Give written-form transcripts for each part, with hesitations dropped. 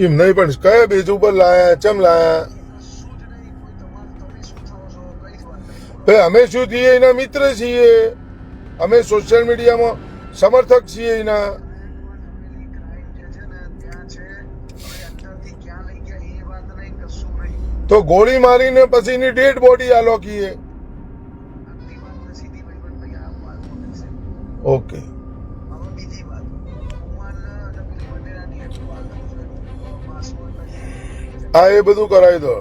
એમ નહીં, પણ કયા બેઝ ઉપર લાયા, ચમ લાયા? ભાઈ અમે શું છીએ? એના મિત્ર છીએ, અમે સોશિયલ મીડિયામાં સમર્થક છીએ એના. તો ગોળી મારીને પછી એની ડેડ બોડી આલો કીએ. ઓકે, હા એ બધું કરાવી દો.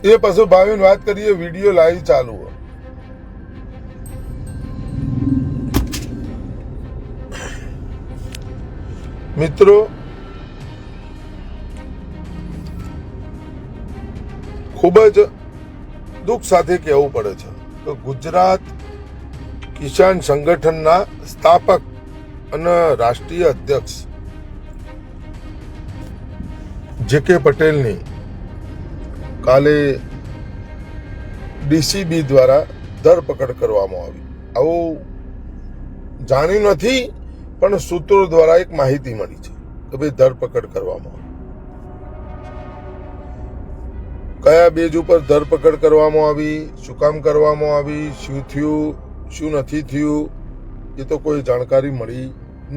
એ પછી ભાવિન વાત કરીએ, વિડીયો લાઈવ ચાલુ હોય. મિત્રો, ખૂબ જ દુઃખ સાથે કહેવું પડે છે કે ગુજરાત કિસાન સંગઠનના સ્થાપક અને રાષ્ટ્રીય અધ્યક્ષ જે.કે. પટેલની કાલે ડીસીબી દ્વારા ધરપકડ કરવામાં આવી. આવું જાણી નથી, પણ સૂત્રો દ્વારા એક માહિતી મળી છે કે ભાઈ ધરપકડ કરવામાં આવી. કયા બેઝ ઉપર ધરપકડ કરવામાં આવી, શું કામ કરવામાં આવી, શું થયું, શું નથી થયું, એ તો કોઈ જાણકારી મળી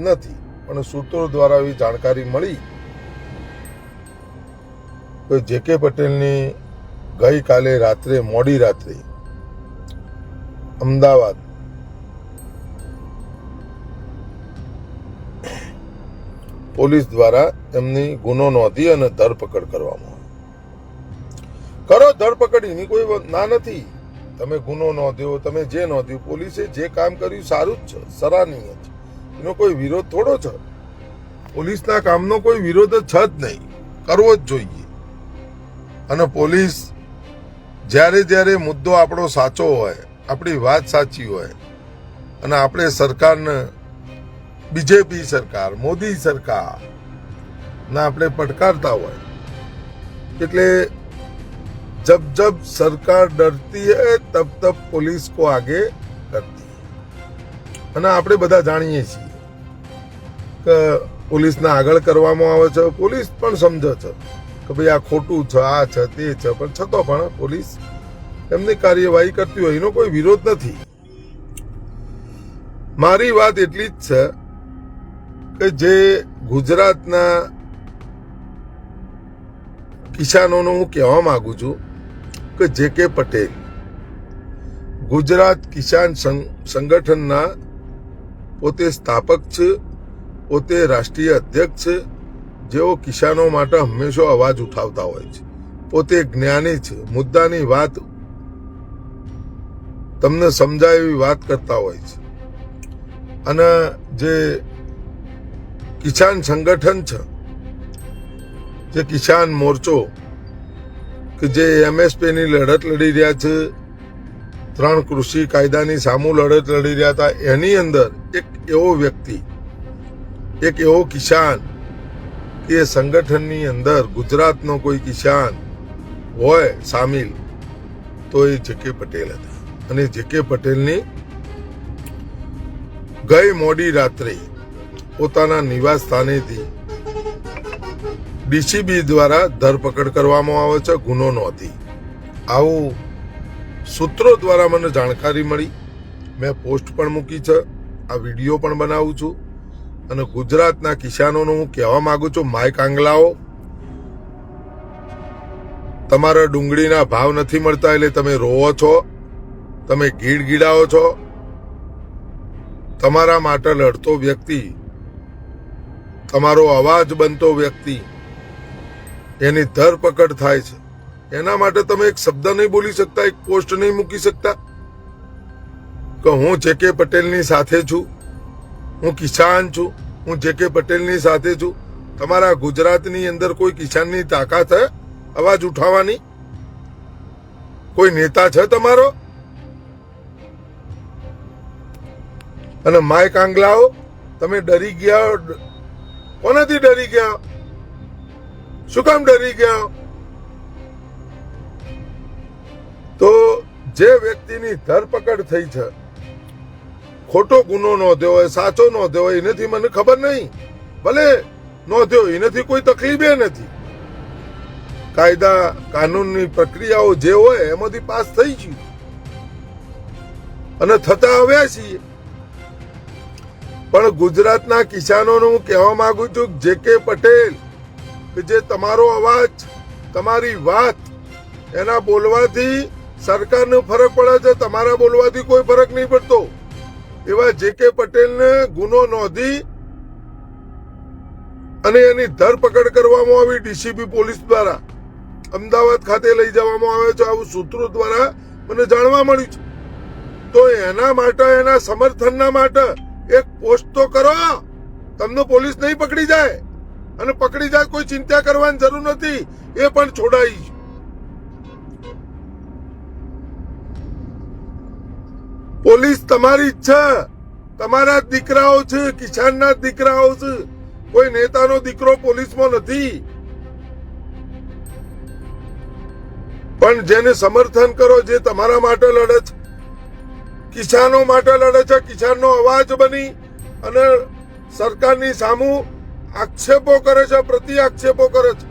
નથી. પણ સૂત્રો દ્વારા એવી જાણકારી મળી કે જે.કે. પટેલની ગઈકાલે રાત્રે, મોડી રાત્રે અમદાવાદ પોલીસ દ્વારા એમની ગુનો નોંધી અને ધરપકડ કરવામાં આવી. કરો ધરપકડ, એની કોઈ ના નથી. તમે ગુનો નોંધ્યો, તમે જે નોંધ્યું, પોલીસે જે કામ કર્યું સારું જ છે, સરાહનીય છે. એનો કોઈ વિરોધ થોડો છે. પોલીસના કામનો કોઈ વિરોધ જ છે જ નહીં, કરવો જ જોઈએ. અને પોલીસ જ્યારે જ્યારે મુદ્દો આપણો સાચો હોય, આપણી વાત સાચી હોય, અને આપણે સરકારને, બીજેપી સરકાર, મોદી સરકાર ના આપણે પડકારતા હોય, એટલે जब जब सरकार डरती है तब तब पुलिस को आगे करती है. અને આપણે બધા જાણીએ છીએ કે પોલીસને આગળ કરવામાં આવે છે. પોલીસ પણ સમજે છે કે ભાઈ આ ખોટું છે, આ છે, તે છે, પણ છતાં પણ પોલીસ એમની કાર્યવાહી કરતી હોય, એનો કોઈ વિરોધ નથી. મારી વાત એટલી જ છે કે જે ગુજરાતના કિસાનોનું હું કહેવા માંગુ છું કે જે.કે. પટેલ ગુજરાત કિસાન સંગઠનના પોતે સ્થાપક છે, પોતે રાષ્ટ્રીય અધ્યક્ષ છે, જેઓ કિસાનો માટે હંમેશા અવાજ ઉઠાવતા હોય છે. પોતે જ્ઞાની છે, મુદ્દાની વાત, તમને સમજાય એવી વાત કરતા હોય છે. અને જે કિસાન સંગઠન છે, જે કિસાન મોરચો કે જે એમએસપીની લડત લડી રહ્યા છે, 3 કૃષિ કાયદાની સામુ લડત લડી રહ્યા હતા, એની અંદર એક એવો વ્યક્તિ, એક એવો કિસાન કે સંગઠનની અંદર ગુજરાતનો કોઈ કિસાન હોય સામેલ, તો એ જે.કે. પટેલ હતા. અને જે.કે. પટેલની ગઈ મોડી રાત્રે પોતાના નિવાસ સ્થાનેથી ડીસીબી દ્વારા ધરપકડ કરવામાં આવે છે, ગુનો નોંધી. આવું સૂત્રો દ્વારા મને જાણકારી મળી. મેં પોસ્ટ પણ મૂકી છે, આ વિડીયો પણ બનાવું છું. અને ગુજરાતના કિસાનોને હું કહેવા માંગુ છું, માય કાંગલાઓ, તમારા ડુંગળીના ભાવ નથી મળતા એટલે તમે રોવો છો, તમે ગીડગીડાઓ છો. તમારા માટે લડતો વ્યક્તિ, તમારો અવાજ બનતો વ્યક્તિ, એની ધરપકડ થાય છે, એના માટે તમે એક શબ્દ નહીં બોલી શકતા, એક પોસ્ટ નહીં મૂકી શકતા કે હું જે.કે. પટેલની સાથે છું, હું કિસાન છું, હું જે.કે. પટેલની સાથે છું. તમારા ગુજરાતની અંદર કોઈ કિસાનની તાકાત છે અવાજ ઉઠાવવાની? કોઈ નેતા છે તમારો? અને માય કાંગલાઓ, તમે ડરી ગયા. કોનાથી ડરી ગયા? શું કામ ડરી ગયા? તો જે વ્યક્તિની ધરપકડ થઈ છે, ખોટો ગુનો નોંધ્યો હોય, સાચો નોંધ્યો હોય, એનાથી મને ખબર નહીં. ભલે નોંધ્યો, એનાથી કોઈ તકલીફ નથી. કાયદા કાનૂનની પ્રક્રિયાઓ જે હોય એમાંથી પાસ થઈ ગયું અને થતા આવ્યા છીએ. પણ ગુજરાતના કિસાનોને હું કહેવા માંગુ છું, જે કે પટેલ, કે જે તમારો અવાજ, તમારી વાત, એના બોલવાથી સરકારને ફરક પડે છે, તમારા બોલવાથી કોઈ ફરક નહીં પડતો. એવા જે કે પટેલને ગુનો નોંધી અને એની ધરપકડ કરવામાં આવી ડીસીપી પોલીસ દ્વારા, અમદાવાદ ખાતે લઈ જવામાં આવે છે, આવું સૂત્રો દ્વારા મને જાણવા મળ્યું છે. તો એના માટે, એના સમર્થનના માટે એક પોસ્ટ તો કરો. તમને પોલીસ નહીં પકડી જાય, અને પકડી જાય કોઈ ચિંતા કરવાની જરૂર નથી, એ પણ છોડાઈ. પોલીસ તમારી જ છે, તમારા જ દીકરાઓ છે, કિસાનના જ દીકરાઓ છે. કોઈ નેતાનો દીકરો પોલીસમાં નથી. પણ જેને સમર્થન કરો, જે તમારા માટે લડે છે, કિસાનો માટે લડે છે, કિસાનનો અવાજ બની અને સરકારની સામુ આક્ષેપો કરે છે, પ્રતિ આક્ષેપો કરે છે,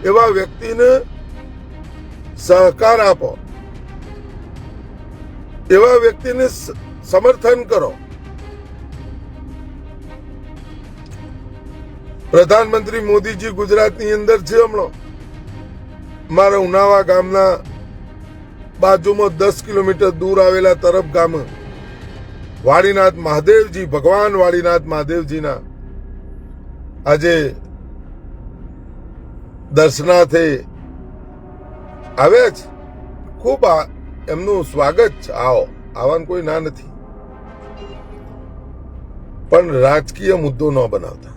એવા વ્યક્તિને સહકાર આપો, એવા વ્યક્તિને સમર્થન કરો. પ્રધાનમંત્રી મોદીજી ગુજરાતની અંદર છે. હમણાં મારા ઉનાવા ગામના બાજુમાં 10 કિલોમીટર દૂર આવેલા તરફ ગામ વાડીનાથ મહાદેવજી, ભગવાન વાડીનાથ મહાદેવજીના આજે દર્શનાર્થે આવ્યા છે. ખૂબ એમનું સ્વાગત છે. આવો, આવવાનું કોઈ ના નથી, પણ રાજકીય મુદ્દો ન બનાવતા.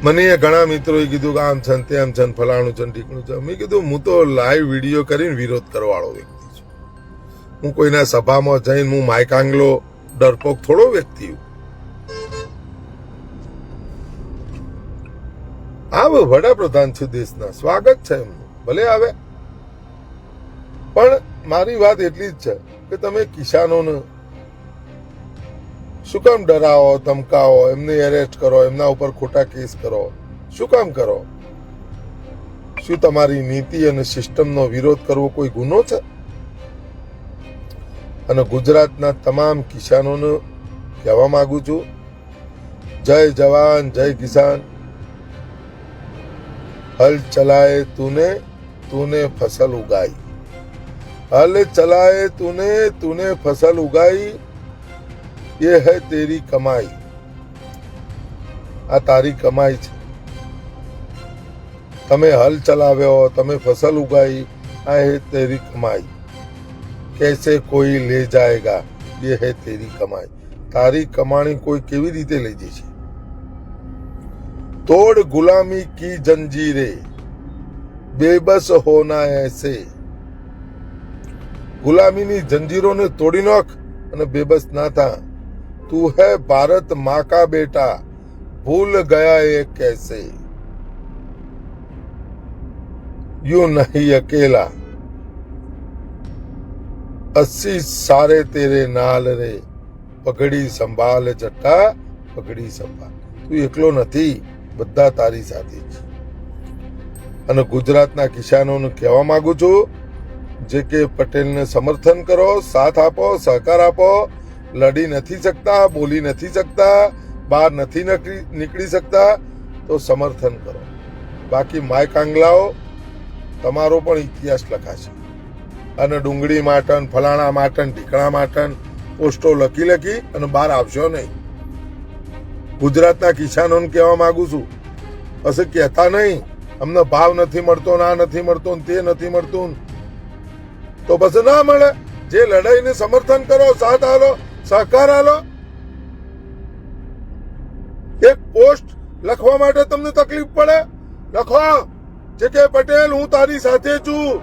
મને ઘણા મિત્રોએ કીધું કે આમ છે, તેમ છે, ફલાણું છે, ઠીકણું છે. મેં કીધું, હું તો લાઈવ વિડીયો કરીને વિરોધ કરવાવાળો વ્યક્તિ છું. હું કોઈના સભામાં જઈને હું માયકાંગલો ડરપોક થોડો વ્યક્તિ છું. આવે વડાપ્રધાન છે દેશના, સ્વાગત છે એમનું, ભલે આવે. પણ મારી વાત એટલી જ છે કે તમે કિસાનોને શું કામ ડરાવો, ધમકાવો, એમને એરેસ્ટ કરો, એમના ઉપર ખોટા કેસ કરો? શું કામ કરો? શું તમારી નીતિ અને સિસ્ટમનો વિરોધ કરવો કોઈ ગુનો છે? અને ગુજરાતના તમામ કિસાનોને કહેવા માંગુ છું, જય જવાન જય કિસાન. हल चलाए तूने, तूने फसल उगाई. हल चलाए तूने, तूने फसल उगाई. ये है तेरी कमाई. आ तारी कमाई છે. તમે હલ ચલાવ્યો, તમે ફસલ ઉગાઈ, આ હે તેરી કમાઈ. कैसे कोई ले जाएगा, ये है तेरी कमाई. તારી કમાણી કોઈ કેવી રીતે લઈ જશે? तोड़ गुलामी की जंजीरें, बेबस होना ऐसे. गुलामीની જંજીરોને તોડી નાખ અને બેબસ ના થા. તું હૈ ભારત માँ का बेटा, भूल गया ये कैसे. यूं नहीं अकेला, 80 सारे तेरे नाल रे. પગડી સંભાળ જટા, પગડી સંભાળ. તું એકલો નથી, બધા તારી સાથે છે. અને ગુજરાતના કિસાનોને કહેવા માંગુ છું, જે કે પટેલને સમર્થન કરો, સાથ આપો, સહકાર આપો. લડી નથી શકતા, બોલી નથી શકતા, બહાર નથી નીકળી શકતા, તો સમર્થન કરો. બાકી માય કાંગલાઓ, તમારો પણ ઇતિહાસ લખાશે. અને ડુંગળી માટન, ફલાણા માટન, ઢીકણા માટન પોસ્ટો લખી અને બહાર આવશો નહીં. ગુજરાતના કિસાનોને કહેવા માંગુ છું, પછી કહેતા નહીં અમને ભાવ નથી મળતો, ના નથી મળતો, તે નથી મળતું, તો પછી ના મળે. જે લડાઈને સમર્થન કરો, સાથ આલો, સહકાર આલો. એક પોસ્ટ લખવા માટે તમને તકલીફ પડે, લખો, જે કે પટેલ હું તારી સાથે છું,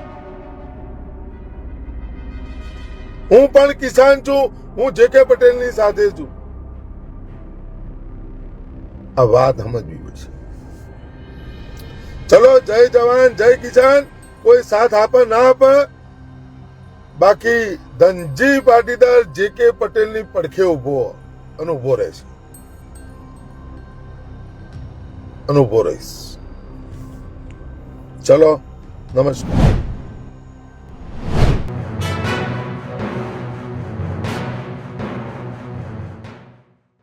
હું પણ કિસાન છું, હું જે કે પટેલની સાથે છું. આ વાત સમજવી પડશે. ચલો, જય જવાન જય કિસાન. કોઈ સાથ આપે ના આપે, બાકી ધનજી પાટીદાર જે કે પટેલની પડખે ઉભો રહે છે, અનુભવો રહીશ. ચલો, નમસ્કાર.